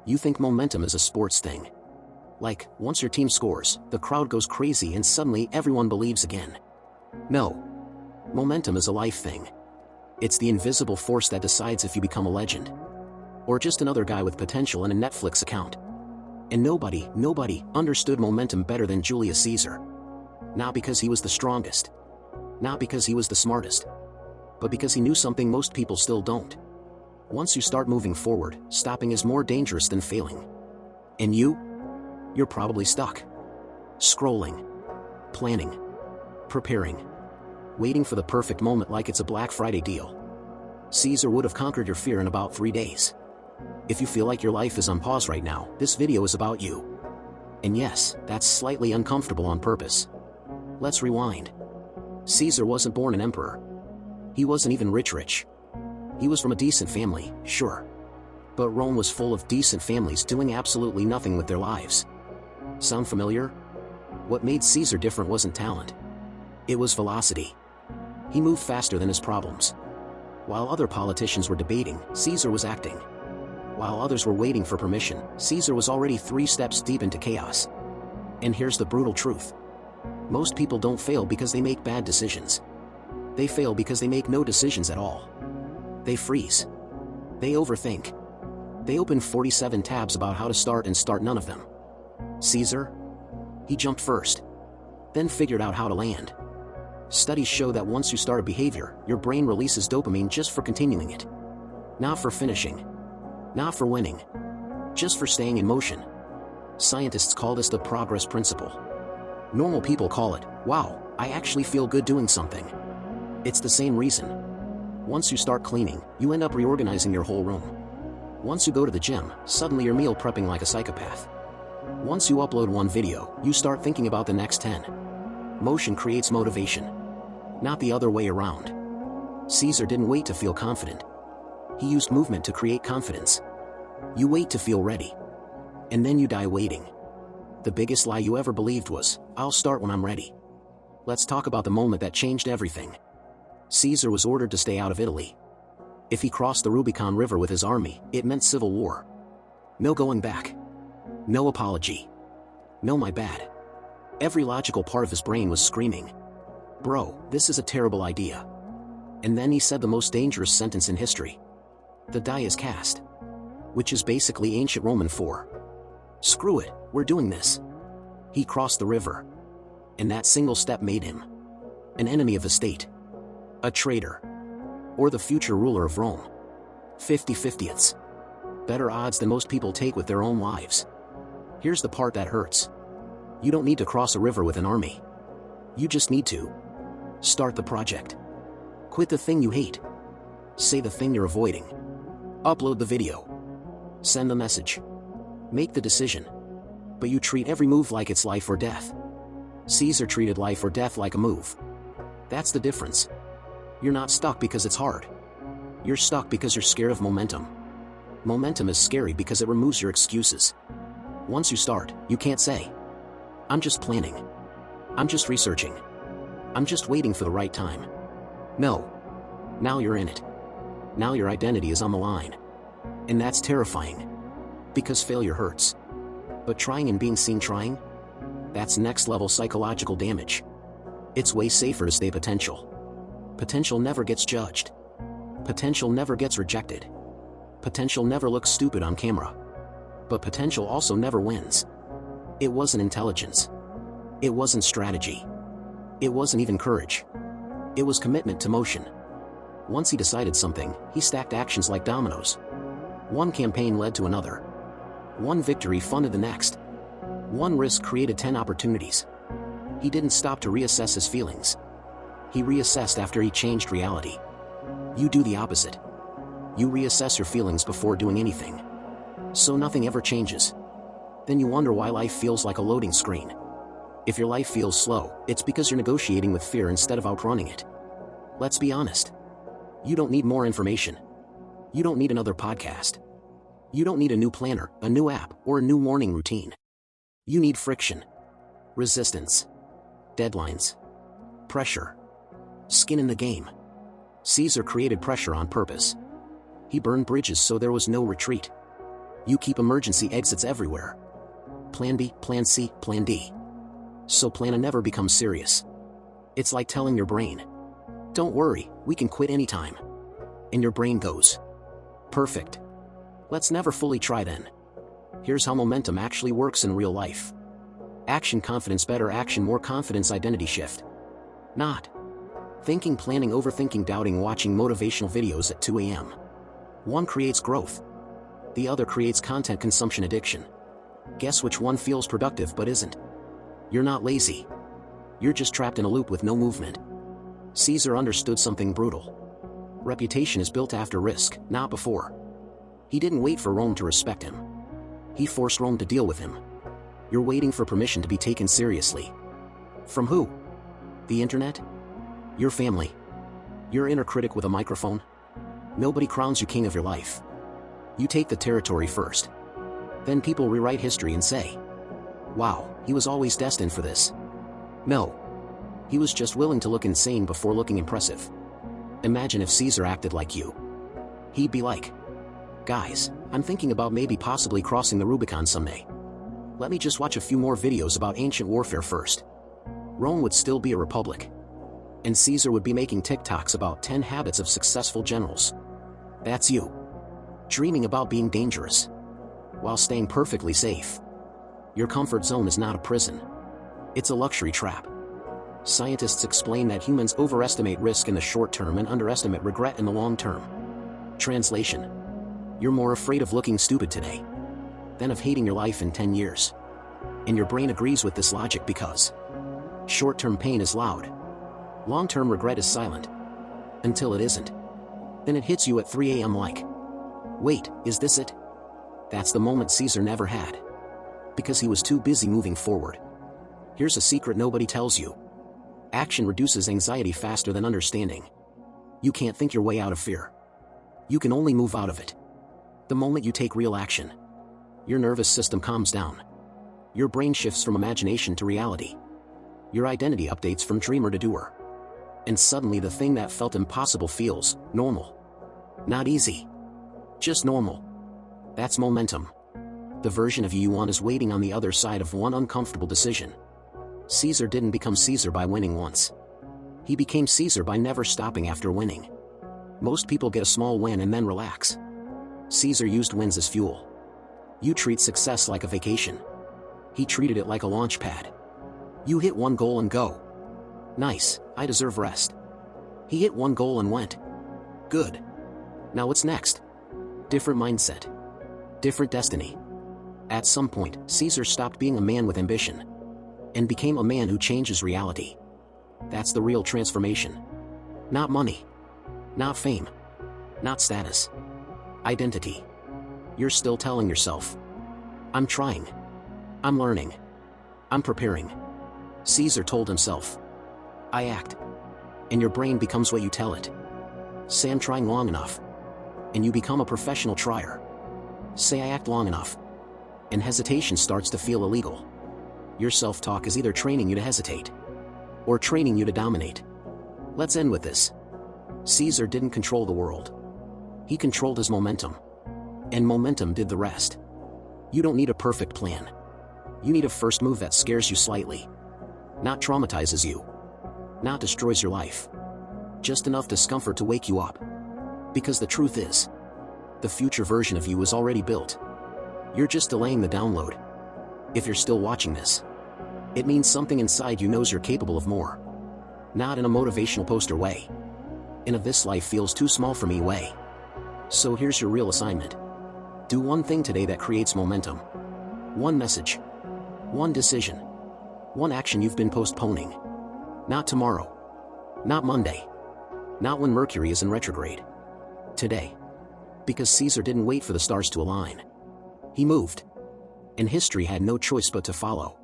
You think momentum is a sports thing. Like, once your team scores, the crowd goes crazy and suddenly everyone believes again. No. Momentum is a life thing. It's the invisible force that decides if you become a legend. Or just another guy with potential and a Netflix account. And nobody understood momentum better than Julius Caesar. Not because he was the strongest. Not because he was the smartest. But because he knew something most people still don't. Once you start moving forward, stopping is more dangerous than failing. And you're probably stuck. Scrolling. Planning. Preparing. Waiting for the perfect moment like it's a Black Friday deal. Caesar would have conquered your fear in about 3 days. If you feel like your life is on pause right now, this video is about you. And yes, that's slightly uncomfortable on purpose. Let's rewind. Caesar wasn't born an emperor. He wasn't even rich. He was from a decent family, sure. But Rome was full of decent families doing absolutely nothing with their lives. Sound familiar? What made Caesar different wasn't talent. It was velocity. He moved faster than his problems. While other politicians were debating, Caesar was acting. While others were waiting for permission, Caesar was already 3 steps deep into chaos. And here's the brutal truth. Most people don't fail because they make bad decisions. They fail because they make no decisions at all. They freeze. They overthink. They open 47 tabs about how to start and start none of them. Caesar? He jumped first. Then figured out how to land. Studies show that once you start a behavior, your brain releases dopamine just for continuing it. Not for finishing. Not for winning. Just for staying in motion. Scientists call this the progress principle. Normal people call it, wow, I actually feel good doing something. It's the same reason. Once you start cleaning, you end up reorganizing your whole room. Once you go to the gym, suddenly you're meal prepping like a psychopath. Once you upload 1 video, you start thinking about the next 10. Motion creates motivation. Not the other way around. Caesar didn't wait to feel confident. He used movement to create confidence. You wait to feel ready. And then you die waiting. The biggest lie you ever believed was, I'll start when I'm ready. Let's talk about the moment that changed everything. Caesar was ordered to stay out of Italy. If he crossed the Rubicon River with his army, it meant civil war. No going back. No apology. No my bad. Every logical part of his brain was screaming, bro, this is a terrible idea. And then he said the most dangerous sentence in history. The die is cast. Which is basically ancient Roman for, screw it, we're doing this. He crossed the river. And that single step made him an enemy of the state. A traitor. Or the future ruler of Rome. 50/50ths. Better odds than most people take with their own lives. Here's the part that hurts. You don't need to cross a river with an army. You just need to start the project. Quit the thing you hate. Say the thing you're avoiding. Upload the video. Send the message. Make the decision. But you treat every move like it's life or death. Caesar treated life or death like a move. That's the difference. You're not stuck because it's hard. You're stuck because you're scared of momentum. Momentum is scary because it removes your excuses. Once you start, you can't say, I'm just planning. I'm just researching. I'm just waiting for the right time. No. Now you're in it. Now your identity is on the line. And that's terrifying. Because failure hurts. But trying and being seen trying? That's next level psychological damage. It's way safer to stay potential. Potential never gets judged. Potential never gets rejected. Potential never looks stupid on camera. But potential also never wins. It wasn't intelligence. It wasn't strategy. It wasn't even courage. It was commitment to motion. Once he decided something, he stacked actions like dominoes. One campaign led to another. One victory funded the next. One risk created 10 opportunities. He didn't stop to reassess his feelings. He reassessed after he changed reality. You do the opposite. You reassess your feelings before doing anything. So nothing ever changes. Then you wonder why life feels like a loading screen. If your life feels slow, it's because you're negotiating with fear instead of outrunning it. Let's be honest. You don't need more information. You don't need another podcast. You don't need a new planner, a new app, or a new morning routine. You need friction. Resistance. Deadlines. Pressure. Skin in the game. Caesar created pressure on purpose. He burned bridges so there was no retreat. You keep emergency exits everywhere. Plan B, Plan C, Plan D. So Plan A never becomes serious. It's like telling your brain, don't worry, we can quit anytime. And your brain goes, perfect. Let's never fully try then. Here's how momentum actually works in real life. Action, confidence, better action, more confidence, identity shift. Not thinking, planning, overthinking, doubting, watching motivational videos at 2 a.m. One creates growth. The other creates content consumption addiction. Guess which one feels productive but isn't? You're not lazy. You're just trapped in a loop with no movement. Caesar understood something brutal. Reputation is built after risk, not before. He didn't wait for Rome to respect him. He forced Rome to deal with him. You're waiting for permission to be taken seriously. From who? The internet? Your family? Your inner critic with a microphone? Nobody crowns you king of your life. You take the territory first. Then people rewrite history and say, wow, he was always destined for this. No. He was just willing to look insane before looking impressive. Imagine if Caesar acted like you. He'd be like, guys, I'm thinking about maybe possibly crossing the Rubicon someday. Let me just watch a few more videos about ancient warfare first. Rome would still be a republic. And Caesar would be making TikToks about 10 habits of successful generals. That's you. Dreaming about being dangerous, while staying perfectly safe. Your comfort zone is not a prison. It's a luxury trap. Scientists explain that humans overestimate risk in the short term and underestimate regret in the long term. Translation: you're more afraid of looking stupid today than of hating your life in 10 years. And your brain agrees with this logic because short-term pain is loud. Long-term regret is silent. Until it isn't. Then it hits you at 3 a.m. like, wait, is this it? That's the moment Caesar never had. Because he was too busy moving forward. Here's a secret nobody tells you. Action reduces anxiety faster than understanding. You can't think your way out of fear. You can only move out of it. The moment you take real action, your nervous system calms down. Your brain shifts from imagination to reality. Your identity updates from dreamer to doer. And suddenly the thing that felt impossible feels normal. Not easy. Just normal. That's momentum. The version of you want is waiting on the other side of one uncomfortable decision. Caesar didn't become Caesar by winning once. He became Caesar by never stopping after winning. Most people get a small win and then relax. Caesar used wins as fuel. You treat success like a vacation. He treated it like a launch pad. You hit one goal and go, nice, I deserve rest. He hit one goal and went, good. Now what's next? Different mindset. Different destiny. At some point, Caesar stopped being a man with ambition and became a man who changes reality. That's the real transformation. Not money. Not fame. Not status. Identity. You're still telling yourself, I'm trying. I'm learning. I'm preparing. Caesar told himself, I act. And your brain becomes what you tell it. Say I'm trying long enough, and you become a professional trier. Say I act long enough, and hesitation starts to feel illegal. Your self-talk is either training you to hesitate, or training you to dominate. Let's end with this. Caesar didn't control the world. He controlled his momentum. And momentum did the rest. You don't need a perfect plan. You need a first move that scares you slightly. Not traumatizes you. Not destroys your life. Just enough discomfort to wake you up. Because the truth is, the future version of you is already built. You're just delaying the download. If you're still watching this, it means something inside you knows you're capable of more. Not in a motivational poster way. In a this life feels too small for me way. So here's your real assignment. Do one thing today that creates momentum. One message. One decision. One action you've been postponing. Not tomorrow. Not Monday. Not when Mercury is in retrograde. Today. Because Caesar didn't wait for the stars to align. He moved. And history had no choice but to follow.